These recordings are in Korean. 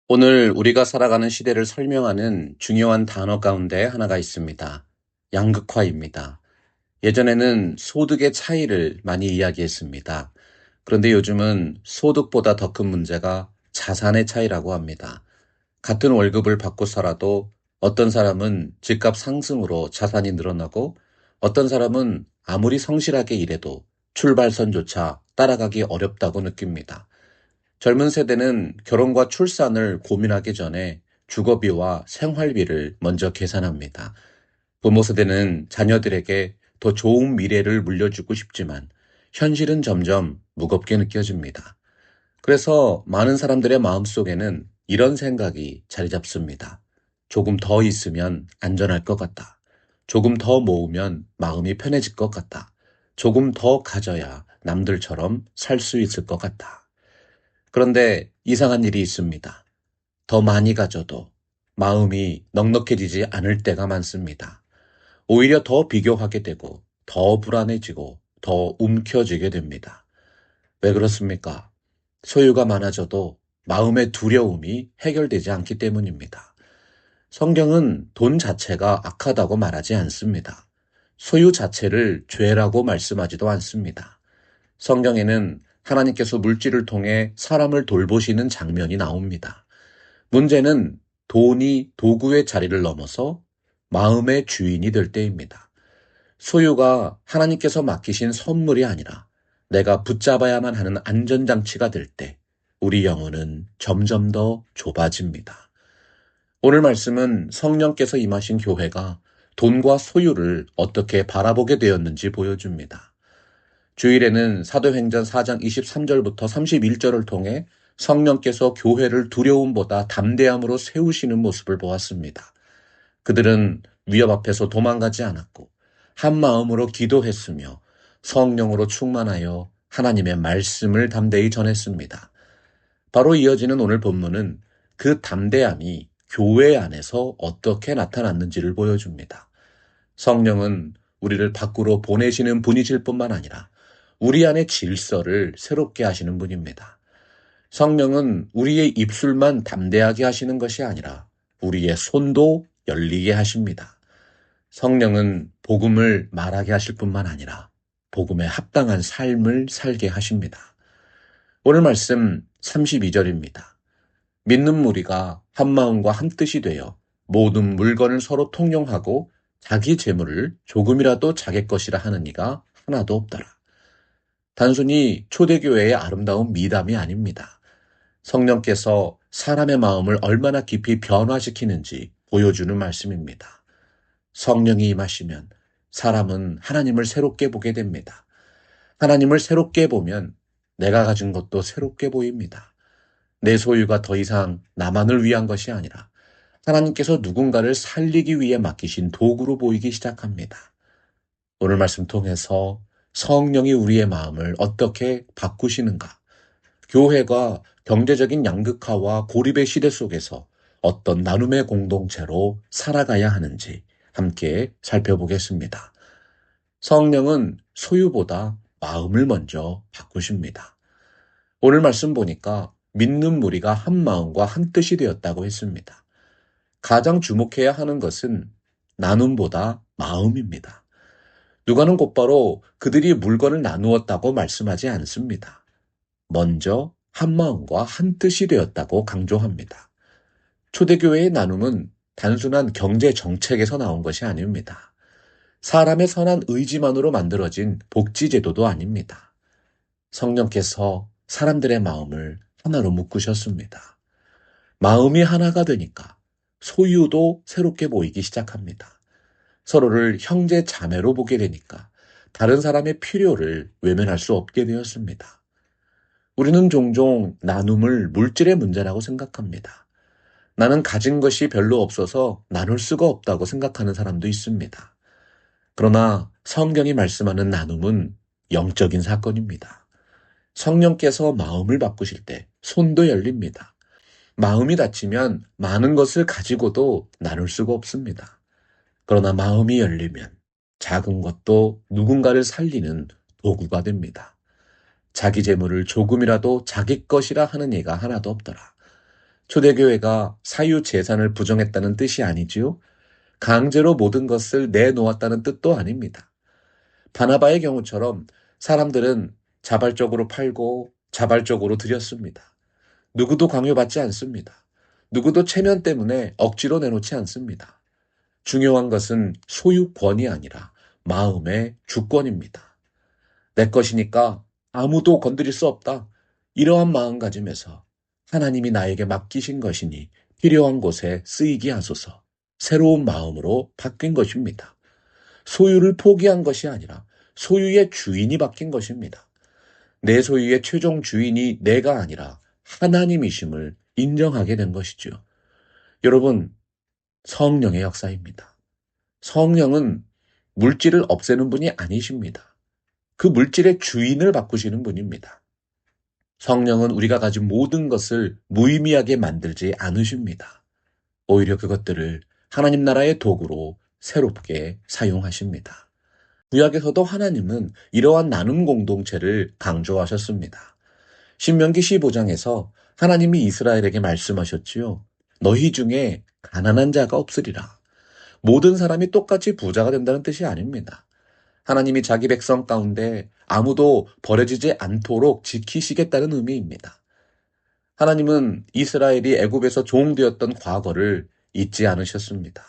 오늘 우리가 살아가는 시대를 설명하는 중요한 단어 가운데 하나가 있습니다. 양극화입니다. 예전에는 소득의 차이를 많이 이야기했습니다. 그런데 요즘은 소득보다 더 큰 문제가 자산의 차이라고 합니다. 같은 월급을 받고 살아도 어떤 사람은 집값 상승으로 자산이 늘어나고 어떤 사람은 아무리 성실하게 일해도 출발선조차 따라가기 어렵다고 느낍니다. 젊은 세대는 결혼과 출산을 고민하기 전에 주거비와 생활비를 먼저 계산합니다. 부모 세대는 자녀들에게 더 좋은 미래를 물려주고 싶지만 현실은 점점 무겁게 느껴집니다. 그래서 많은 사람들의 마음속에는 이런 생각이 자리 잡습니다. 조금 더 있으면 안전할 것 같다. 조금 더 모으면 마음이 편해질 것 같다. 조금 더 가져야 남들처럼 살 수 있을 것 같다. 그런데 이상한 일이 있습니다. 더 많이 가져도 마음이 넉넉해지지 않을 때가 많습니다. 오히려 더 비교하게 되고 더 불안해지고 더 움켜쥐게 됩니다. 왜 그렇습니까? 소유가 많아져도 마음의 두려움이 해결되지 않기 때문입니다. 성경은 돈 자체가 악하다고 말하지 않습니다. 소유 자체를 죄라고 말씀하지도 않습니다. 성경에는 하나님께서 물질을 통해 사람을 돌보시는 장면이 나옵니다. 문제는 돈이 도구의 자리를 넘어서 마음의 주인이 될 때입니다. 소유가 하나님께서 맡기신 선물이 아니라 내가 붙잡아야만 하는 안전장치가 될 때 우리 영혼은 점점 더 좁아집니다. 오늘 말씀은 성령께서 임하신 교회가 돈과 소유를 어떻게 바라보게 되었는지 보여줍니다. 주일에는 사도행전 4장 23절부터 31절을 통해 성령께서 교회를 두려움보다 담대함으로 세우시는 모습을 보았습니다. 그들은 위협 앞에서 도망가지 않았고 한 마음으로 기도했으며 성령으로 충만하여 하나님의 말씀을 담대히 전했습니다. 바로 이어지는 오늘 본문은 그 담대함이 교회 안에서 어떻게 나타났는지를 보여줍니다. 성령은 우리를 밖으로 보내시는 분이실 뿐만 아니라 우리 안의 질서를 새롭게 하시는 분입니다. 성령은 우리의 입술만 담대하게 하시는 것이 아니라 우리의 손도 열리게 하십니다. 성령은 복음을 말하게 하실 뿐만 아니라 복음에 합당한 삶을 살게 하십니다. 오늘 말씀 32절입니다. 믿는 무리가 한 마음과 한 뜻이 되어 모든 물건을 서로 통용하고 자기 재물을 조금이라도 자기 것이라 하는 이가 하나도 없더라. 단순히 초대교회의 아름다운 미담이 아닙니다. 성령께서 사람의 마음을 얼마나 깊이 변화시키는지 보여주는 말씀입니다. 성령이 임하시면 사람은 하나님을 새롭게 보게 됩니다. 하나님을 새롭게 보면 내가 가진 것도 새롭게 보입니다. 내 소유가 더 이상 나만을 위한 것이 아니라 하나님께서 누군가를 살리기 위해 맡기신 도구로 보이기 시작합니다. 오늘 말씀 통해서 성령이 우리의 마음을 어떻게 바꾸시는가? 교회가 경제적인 양극화와 고립의 시대 속에서 어떤 나눔의 공동체로 살아가야 하는지 함께 살펴보겠습니다. 성령은 소유보다 마음을 먼저 바꾸십니다. 오늘 말씀 보니까 믿는 무리가 한 마음과 한 뜻이 되었다고 했습니다. 가장 주목해야 하는 것은 나눔보다 마음입니다. 누가는 곧바로 그들이 물건을 나누었다고 말씀하지 않습니다. 먼저 한 마음과 한 뜻이 되었다고 강조합니다. 초대교회의 나눔은 단순한 경제 정책에서 나온 것이 아닙니다. 사람의 선한 의지만으로 만들어진 복지제도도 아닙니다. 성령께서 사람들의 마음을 하나로 묶으셨습니다. 마음이 하나가 되니까 소유도 새롭게 보이기 시작합니다. 서로를 형제 자매로 보게 되니까 다른 사람의 필요를 외면할 수 없게 되었습니다. 우리는 종종 나눔을 물질의 문제라고 생각합니다. 나는 가진 것이 별로 없어서 나눌 수가 없다고 생각하는 사람도 있습니다. 그러나 성경이 말씀하는 나눔은 영적인 사건입니다. 성령께서 마음을 바꾸실 때 손도 열립니다. 마음이 닫히면 많은 것을 가지고도 나눌 수가 없습니다. 그러나 마음이 열리면 작은 것도 누군가를 살리는 도구가 됩니다. 자기 재물을 조금이라도 자기 것이라 하는 이가 하나도 없더라. 초대교회가 사유 재산을 부정했다는 뜻이 아니지요. 강제로 모든 것을 내놓았다는 뜻도 아닙니다. 바나바의 경우처럼 사람들은 자발적으로 팔고 자발적으로 드렸습니다. 누구도 강요받지 않습니다. 누구도 체면 때문에 억지로 내놓지 않습니다. 중요한 것은 소유권이 아니라 마음의 주권입니다. 내 것이니까 아무도 건드릴 수 없다. 이러한 마음가짐에서 하나님이 나에게 맡기신 것이니 필요한 곳에 쓰이게 하소서. 새로운 마음으로 바뀐 것입니다. 소유를 포기한 것이 아니라 소유의 주인이 바뀐 것입니다. 내 소유의 최종 주인이 내가 아니라 하나님이심을 인정하게 된 것이죠. 여러분, 성령의 역사입니다. 성령은 물질을 없애는 분이 아니십니다. 그 물질의 주인을 바꾸시는 분입니다. 성령은 우리가 가진 모든 것을 무의미하게 만들지 않으십니다. 오히려 그것들을 하나님 나라의 도구로 새롭게 사용하십니다. 구약에서도 하나님은 이러한 나눔 공동체를 강조하셨습니다. 신명기 15장에서 하나님이 이스라엘에게 말씀하셨지요. 너희 중에 가난한 자가 없으리라. 모든 사람이 똑같이 부자가 된다는 뜻이 아닙니다. 하나님이 자기 백성 가운데 아무도 버려지지 않도록 지키시겠다는 의미입니다. 하나님은 이스라엘이 애굽에서 종되었던 과거를 잊지 않으셨습니다.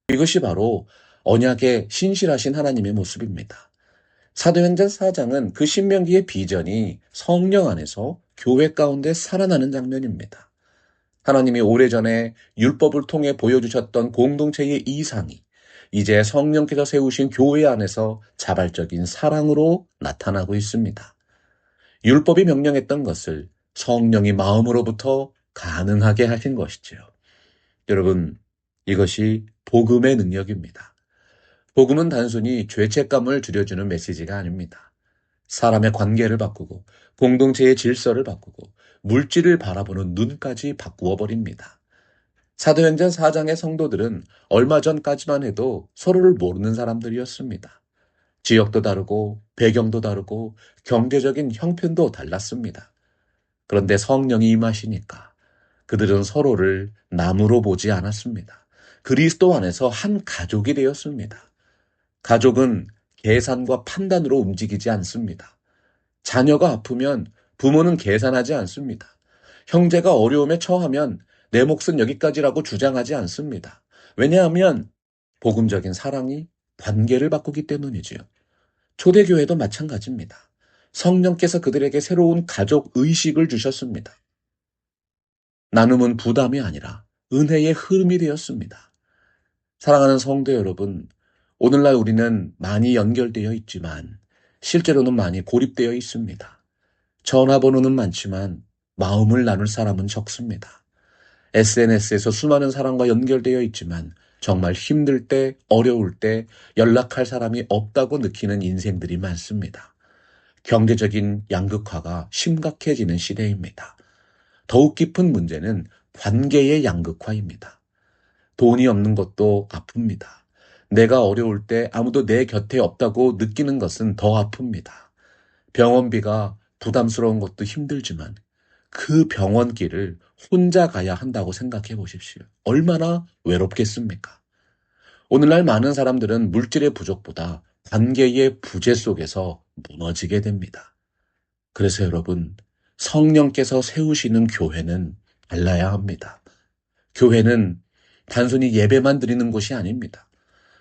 이것이 바로 언약의 신실하신 하나님의 모습입니다. 사도행전 4장은 그 신명기의 비전이 성령 안에서 교회 가운데 살아나는 장면입니다. 하나님이 오래전에 율법을 통해 보여주셨던 공동체의 이상이 이제 성령께서 세우신 교회 안에서 자발적인 사랑으로 나타나고 있습니다. 율법이 명령했던 것을 성령이 마음으로부터 가능하게 하신 것이지요. 여러분, 이것이 복음의 능력입니다. 복음은 단순히 죄책감을 줄여주는 메시지가 아닙니다. 사람의 관계를 바꾸고 공동체의 질서를 바꾸고 물질을 바라보는 눈까지 바꾸어 버립니다. 사도행전 4장의 성도들은 얼마 전까지만 해도 서로를 모르는 사람들이었습니다. 지역도 다르고 배경도 다르고 경제적인 형편도 달랐습니다. 그런데 성령이 임하시니까 그들은 서로를 남으로 보지 않았습니다. 그리스도 안에서 한 가족이 되었습니다. 가족은 계산과 판단으로 움직이지 않습니다. 자녀가 아프면 부모는 계산하지 않습니다. 형제가 어려움에 처하면 내 몫은 여기까지라고 주장하지 않습니다. 왜냐하면 복음적인 사랑이 관계를 바꾸기 때문이지요. 초대교회도 마찬가지입니다. 성령께서 그들에게 새로운 가족 의식을 주셨습니다. 나눔은 부담이 아니라 은혜의 흐름이 되었습니다. 사랑하는 성도 여러분, 오늘날 우리는 많이 연결되어 있지만 실제로는 많이 고립되어 있습니다. 전화번호는 많지만 마음을 나눌 사람은 적습니다. SNS에서 수많은 사람과 연결되어 있지만 정말 힘들 때, 어려울 때 연락할 사람이 없다고 느끼는 인생들이 많습니다. 경제적인 양극화가 심각해지는 시대입니다. 더욱 깊은 문제는 관계의 양극화입니다. 돈이 없는 것도 아픕니다. 내가 어려울 때 아무도 내 곁에 없다고 느끼는 것은 더 아픕니다. 병원비가 부담스러운 것도 힘들지만 그 병원길을 혼자 가야 한다고 생각해 보십시오. 얼마나 외롭겠습니까? 오늘날 많은 사람들은 물질의 부족보다 관계의 부재 속에서 무너지게 됩니다. 그래서 여러분, 성령께서 세우시는 교회는 달라야 합니다. 교회는 단순히 예배만 드리는 곳이 아닙니다.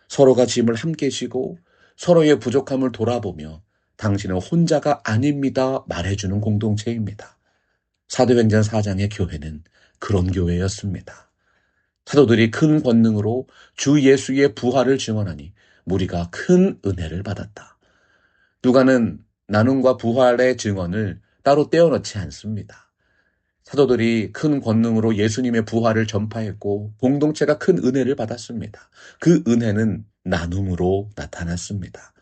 서로가 짐을 함께 지고 서로의 부족함을 돌아보며 당신은 혼자가 아닙니다 말해주는 공동체입니다. 사도행전 4장의 교회는 그런 교회였습니다. 사도들이 큰 권능으로 주 예수의 부활을 증언하니 무리가 큰 은혜를 받았다. 누가는 나눔과 부활의 증언을 따로 떼어놓지 않습니다. 사도들이 큰 권능으로 예수님의 부활을 전파했고 공동체가 큰 은혜를 받았습니다. 그 은혜는 나눔으로 나타났습니다.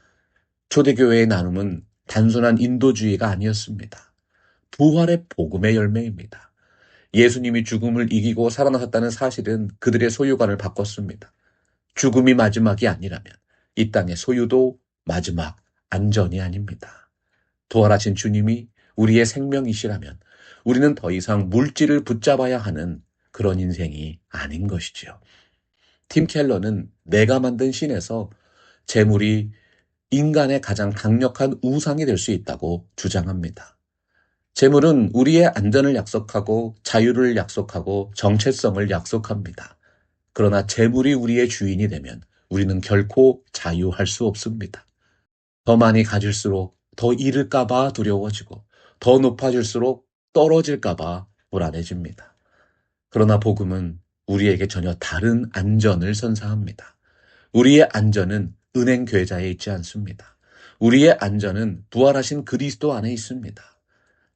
초대교회의 나눔은 단순한 인도주의가 아니었습니다. 부활의 복음의 열매입니다. 예수님이 죽음을 이기고 살아나셨다는 사실은 그들의 소유관을 바꿨습니다. 죽음이 마지막이 아니라면 이 땅의 소유도 마지막 안전이 아닙니다. 부활하신 주님이 우리의 생명이시라면 우리는 더 이상 물질을 붙잡아야 하는 그런 인생이 아닌 것이지요. 팀 켈러는 내가 만든 신에서 재물이 인간의 가장 강력한 우상이 될 수 있다고 주장합니다. 재물은 우리의 안전을 약속하고 자유를 약속하고 정체성을 약속합니다. 그러나 재물이 우리의 주인이 되면 우리는 결코 자유할 수 없습니다. 더 많이 가질수록 더 잃을까봐 두려워지고 더 높아질수록 떨어질까봐 불안해집니다. 그러나 복음은 우리에게 전혀 다른 안전을 선사합니다. 우리의 안전은 은행 계좌에 있지 않습니다. 우리의 안전은 부활하신 그리스도 안에 있습니다.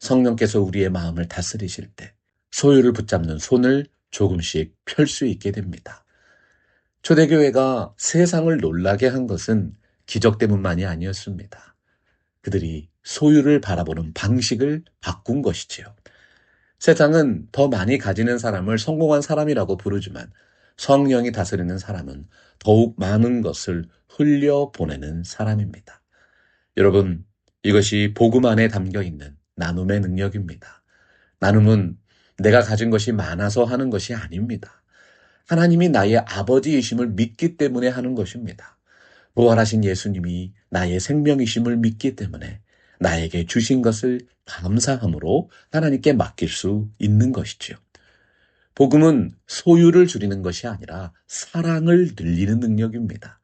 성령께서 우리의 마음을 다스리실 때 소유를 붙잡는 손을 조금씩 펼 수 있게 됩니다. 초대교회가 세상을 놀라게 한 것은 기적 때문만이 아니었습니다. 그들이 소유를 바라보는 방식을 바꾼 것이지요. 세상은 더 많이 가지는 사람을 성공한 사람이라고 부르지만 성령이 다스리는 사람은 더욱 많은 것을 흘려보내는 사람입니다. 여러분, 이것이 복음 안에 담겨 있는 나눔의 능력입니다. 나눔은 내가 가진 것이 많아서 하는 것이 아닙니다. 하나님이 나의 아버지이심을 믿기 때문에 하는 것입니다. 부활하신 예수님이 나의 생명이심을 믿기 때문에 나에게 주신 것을 감사함으로 하나님께 맡길 수 있는 것이지요. 복음은 소유를 줄이는 것이 아니라 사랑을 늘리는 능력입니다.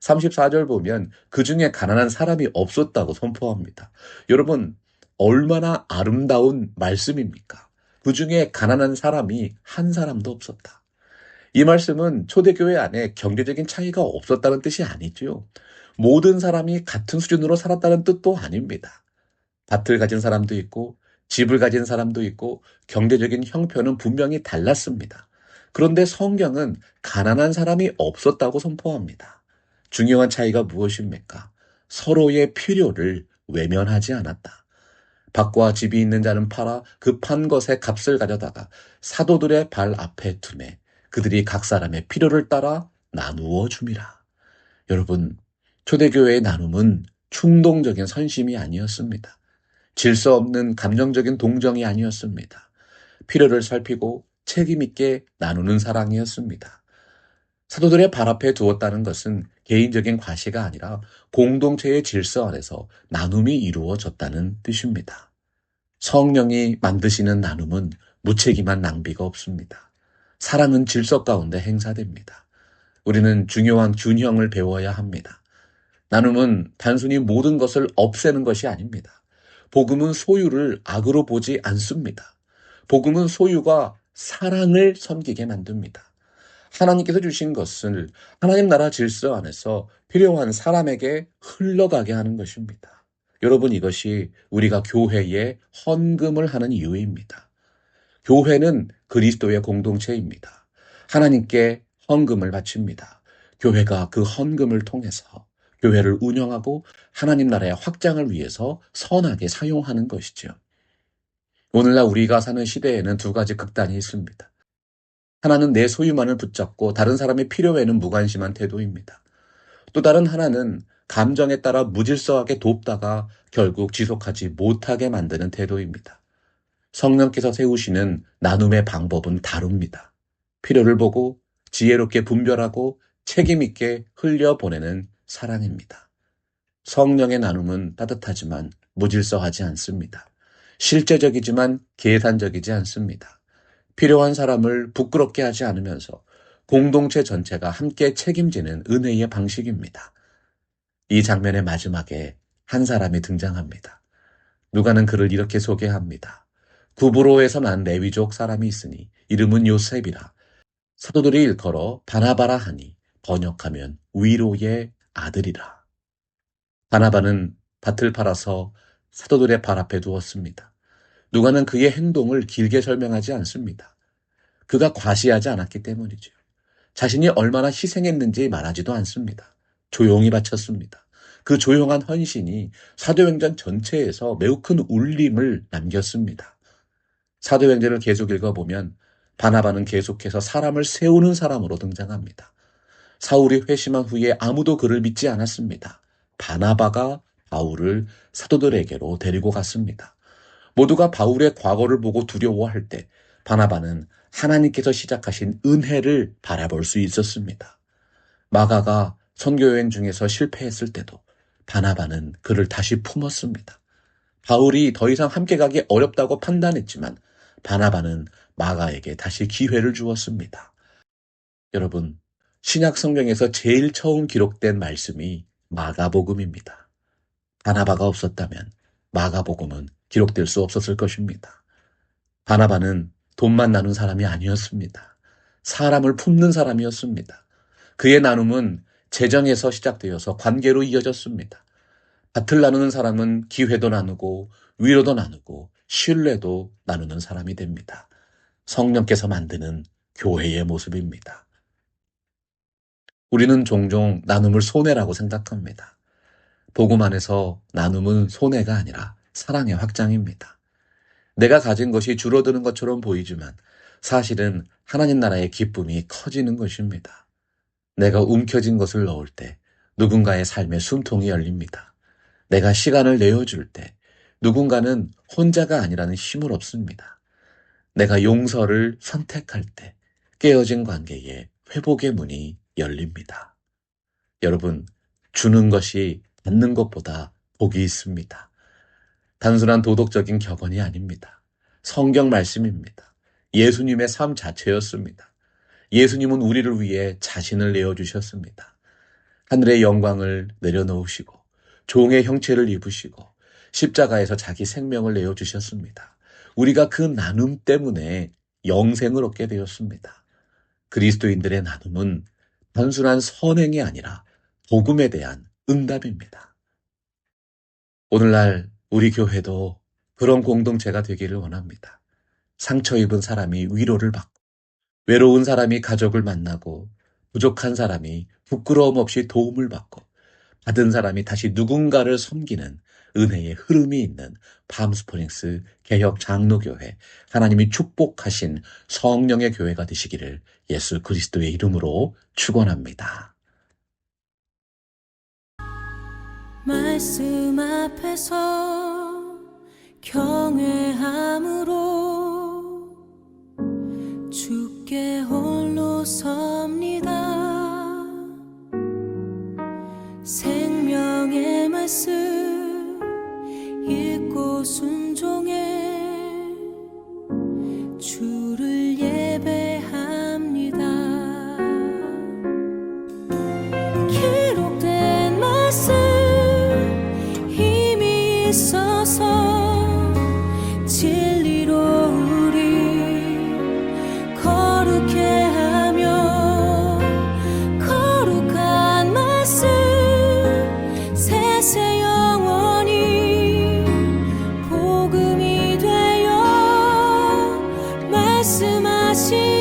34절 보면 그 중에 가난한 사람이 없었다고 선포합니다. 여러분, 얼마나 아름다운 말씀입니까? 그 중에 가난한 사람이 한 사람도 없었다. 이 말씀은 초대교회 안에 경제적인 차이가 없었다는 뜻이 아니죠. 모든 사람이 같은 수준으로 살았다는 뜻도 아닙니다. 밭을 가진 사람도 있고 집을 가진 사람도 있고 경제적인 형편은 분명히 달랐습니다. 그런데 성경은 가난한 사람이 없었다고 선포합니다. 중요한 차이가 무엇입니까? 서로의 필요를 외면하지 않았다. 밭과 집이 있는 자는 팔아 그 판 것의 값을 가져다가 사도들의 발 앞에 두매 그들이 각 사람의 필요를 따라 나누어 줌이라. 여러분, 초대교회의 나눔은 충동적인 선심이 아니었습니다. 질서 없는 감정적인 동정이 아니었습니다. 필요를 살피고 책임있게 나누는 사랑이었습니다. 사도들의 발 앞에 두었다는 것은 개인적인 과시가 아니라 공동체의 질서 안에서 나눔이 이루어졌다는 뜻입니다. 성령이 만드시는 나눔은 무책임한 낭비가 없습니다. 사랑은 질서 가운데 행사됩니다. 우리는 중요한 균형을 배워야 합니다. 나눔은 단순히 모든 것을 없애는 것이 아닙니다. 복음은 소유를 악으로 보지 않습니다. 복음은 소유가 사랑을 섬기게 만듭니다. 하나님께서 주신 것을 하나님 나라 질서 안에서 필요한 사람에게 흘러가게 하는 것입니다. 여러분, 이것이 우리가 교회에 헌금을 하는 이유입니다. 교회는 그리스도의 공동체입니다. 하나님께 헌금을 바칩니다. 교회가 그 헌금을 통해서 교회를 운영하고 하나님 나라의 확장을 위해서 선하게 사용하는 것이죠. 오늘날 우리가 사는 시대에는 두 가지 극단이 있습니다. 하나는 내 소유만을 붙잡고 다른 사람의 필요에는 무관심한 태도입니다. 또 다른 하나는 감정에 따라 무질서하게 돕다가 결국 지속하지 못하게 만드는 태도입니다. 성령께서 세우시는 나눔의 방법은 다릅니다. 필요를 보고 지혜롭게 분별하고 책임있게 흘려보내는 사랑입니다. 성령의 나눔은 따뜻하지만 무질서하지 않습니다. 실제적이지만 계산적이지 않습니다. 필요한 사람을 부끄럽게 하지 않으면서 공동체 전체가 함께 책임지는 은혜의 방식입니다. 이 장면의 마지막에 한 사람이 등장합니다. 누가는 그를 이렇게 소개합니다. 구브로에서 난 레위족 사람이 있으니 이름은 요셉이라. 사도들이 일컬어 바나바라 하니 번역하면 위로의 아들이라. 바나바는 밭을 팔아서 사도들의 발 앞에 두었습니다. 누가는 그의 행동을 길게 설명하지 않습니다. 그가 과시하지 않았기 때문이죠. 자신이 얼마나 희생했는지 말하지도 않습니다. 조용히 바쳤습니다. 그 조용한 헌신이 사도행전 전체에서 매우 큰 울림을 남겼습니다. 사도행전을 계속 읽어보면 바나바는 계속해서 사람을 세우는 사람으로 등장합니다. 사울이 회심한 후에 아무도 그를 믿지 않았습니다. 바나바가 바울을 사도들에게로 데리고 갔습니다. 모두가 바울의 과거를 보고 두려워할 때 바나바는 하나님께서 시작하신 은혜를 바라볼 수 있었습니다. 마가가 선교여행 중에서 실패했을 때도 바나바는 그를 다시 품었습니다. 바울이 더 이상 함께 가기 어렵다고 판단했지만 바나바는 마가에게 다시 기회를 주었습니다. 여러분, 신약 성경에서 제일 처음 기록된 말씀이 마가복음입니다. 바나바가 없었다면 마가복음은 기록될 수 없었을 것입니다. 바나바는 돈만 나눈 사람이 아니었습니다. 사람을 품는 사람이었습니다. 그의 나눔은 재정에서 시작되어서 관계로 이어졌습니다. 밭을 나누는 사람은 기회도 나누고 위로도 나누고 신뢰도 나누는 사람이 됩니다. 성령께서 만드는 교회의 모습입니다. 우리는 종종 나눔을 손해라고 생각합니다. 복음 안에서 나눔은 손해가 아니라 사랑의 확장입니다. 내가 가진 것이 줄어드는 것처럼 보이지만 사실은 하나님 나라의 기쁨이 커지는 것입니다. 내가 움켜진 것을 넣을 때 누군가의 삶의 숨통이 열립니다. 내가 시간을 내어줄 때 누군가는 혼자가 아니라는 힘을 얻습니다. 내가 용서를 선택할 때 깨어진 관계에 회복의 문이 열립니다. 여러분, 주는 것이 받는 것보다 복이 있습니다. 단순한 도덕적인 격언이 아닙니다. 성경 말씀입니다. 예수님의 삶 자체였습니다. 예수님은 우리를 위해 자신을 내어주셨습니다. 하늘의 영광을 내려놓으시고 종의 형체를 입으시고 십자가에서 자기 생명을 내어주셨습니다. 우리가 그 나눔 때문에 영생을 얻게 되었습니다. 그리스도인들의 나눔은 단순한 선행이 아니라 복음에 대한 응답입니다. 오늘날 우리 교회도 그런 공동체가 되기를 원합니다. 상처 입은 사람이 위로를 받고, 외로운 사람이 가족을 만나고, 부족한 사람이 부끄러움 없이 도움을 받고, 받은 사람이 다시 누군가를 섬기는 은혜의 흐름이 있는 팜스프링스 개혁 장로교회, 하나님이 축복하신 성령의 교회가 되시기를 예수 그리스도의 이름으로 축원합니다. 말씀 앞에서 경외함으로 주께 홀로 섭니다. 생명의 말씀 읽고 순종해 주를 예배합니다. 기록된 말씀 힘이 있어서 진리로 우리 거룩해 하며 거룩한 말씀 세세 영원히 복음이 되어 말씀하시